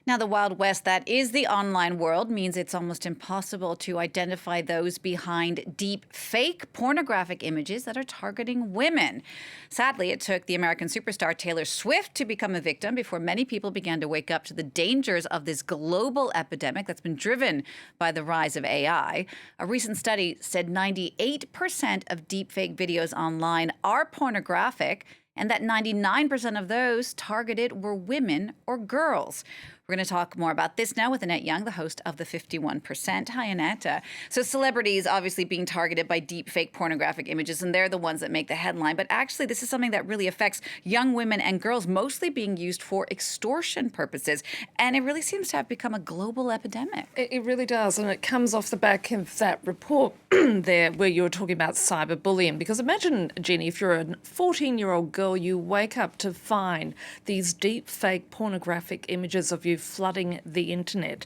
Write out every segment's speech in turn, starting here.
Now, the Wild West that is the online world means it's almost impossible to identify those behind deep fake pornographic images that are targeting women. Sadly, it took the American superstar Taylor Swift to become a victim before many people began to wake up to the dangers of this global epidemic that's been driven by the rise of AI. A recent study said 98% of deepfake videos online are pornographic, and that 99% of those targeted were women or girls. We're going to talk more about this now with Annette Young, the host of the 51%. Hi, Annette. So celebrities obviously being targeted by deep fake pornographic images, and they're the ones that make the headline. But actually, this is something that really affects young women and girls, mostly being used for extortion purposes. And it really seems to have become a global epidemic. It really does, and it comes off the back of that report there where you were talking about cyberbullying. Because imagine, Jenny, if you're a 14-year-old girl, you wake up to find these deep fake pornographic images of you flooding the internet.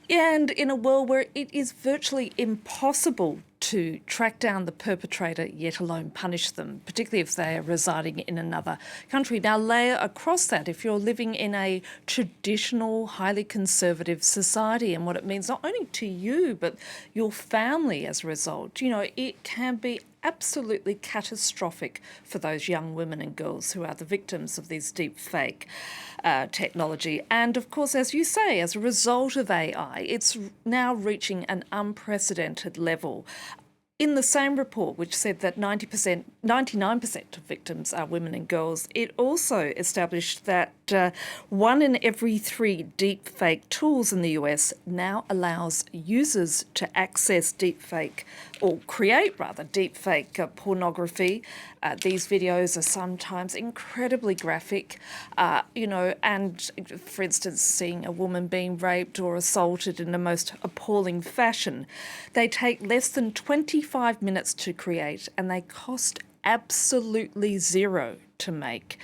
And in a world where it is virtually impossible to track down the perpetrator, yet alone punish them, particularly if they are residing in another country. Now, layer across that, if you're living in a traditional, highly conservative society, and what it means not only to you, but your family as a result, it can be absolutely catastrophic for those young women and girls who are the victims of this deep fake technology. And of course, as you say, as a result of AI, it's now reaching an unprecedented level. In the same report, which said that 99% of victims are women and girls, it also established that 1 in every 3 deepfake tools in the US now allows users to access deepfake, or create rather, deepfake pornography. These videos are sometimes incredibly graphic, and for instance, seeing a woman being raped or assaulted in the most appalling fashion. They take less than 25 minutes to create, and they cost absolutely zero to make.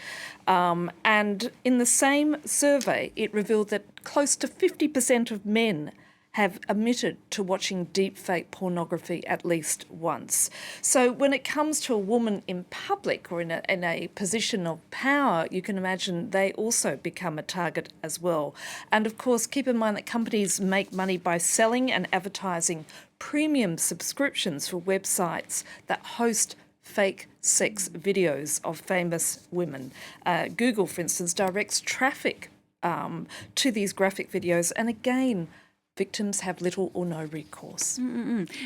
And in the same survey, it revealed that close to 50% of men have admitted to watching deepfake pornography at least once. So when it comes to a woman in public or in a position of power, you can imagine they also become a target as well. And of course, keep in mind that companies make money by selling and advertising premium subscriptions for websites that host fake sex videos of famous women. Google, for instance, directs traffic to these graphic videos, and again, victims have little or no recourse.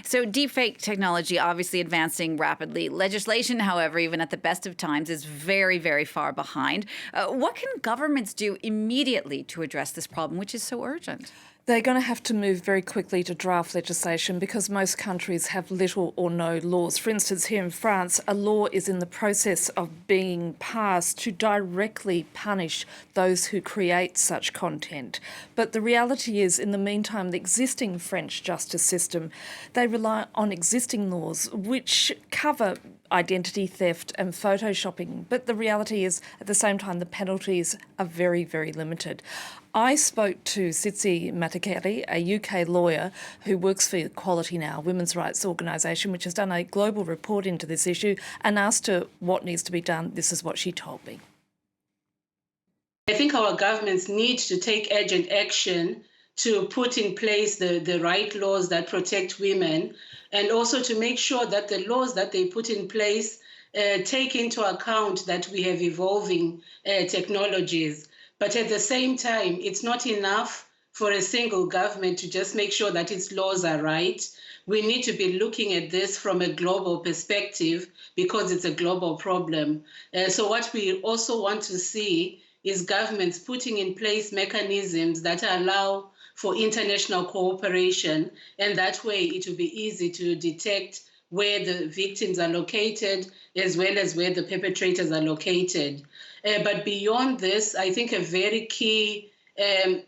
So deepfake technology obviously advancing rapidly. Legislation, however, even at the best of times, is very, very far behind. What can governments do immediately to address this problem, which is so urgent? They're going to have to move very quickly to draft legislation because most countries have little or no laws. For instance, here in France, a law is in the process of being passed to directly punish those who create such content. But the reality is, in the meantime, the existing French justice system, they rely on existing laws which cover identity theft and photoshopping. But the reality is, at the same time, the penalties are very, very limited. I spoke to Tsitsi Matakeri, a UK lawyer who works for Equality Now, a women's rights organisation, which has done a global report into this issue, and asked her what needs to be done. This is what she told me. I think our governments need to take urgent action to put in place the right laws that protect women, and also to make sure that the laws that they put in place take into account that we have evolving technologies. But at the same time, it's not enough for a single government to just make sure that its laws are right. We need to be looking at this from a global perspective because it's a global problem. So what we also want to see is governments putting in place mechanisms that allow for international cooperation, and that way it will be easy to detect where the victims are located as well as where the perpetrators are located. But beyond this, I think a very key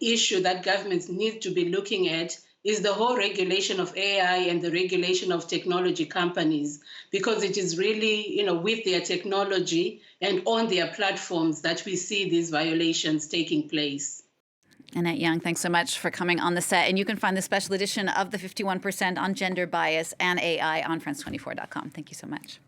issue that governments need to be looking at is the whole regulation of AI and the regulation of technology companies, because it is really, with their technology and on their platforms that we see these violations taking place. Annette Young, thanks so much for coming on the set. And you can find the special edition of the 51% on gender bias and AI on France24.com. Thank you so much.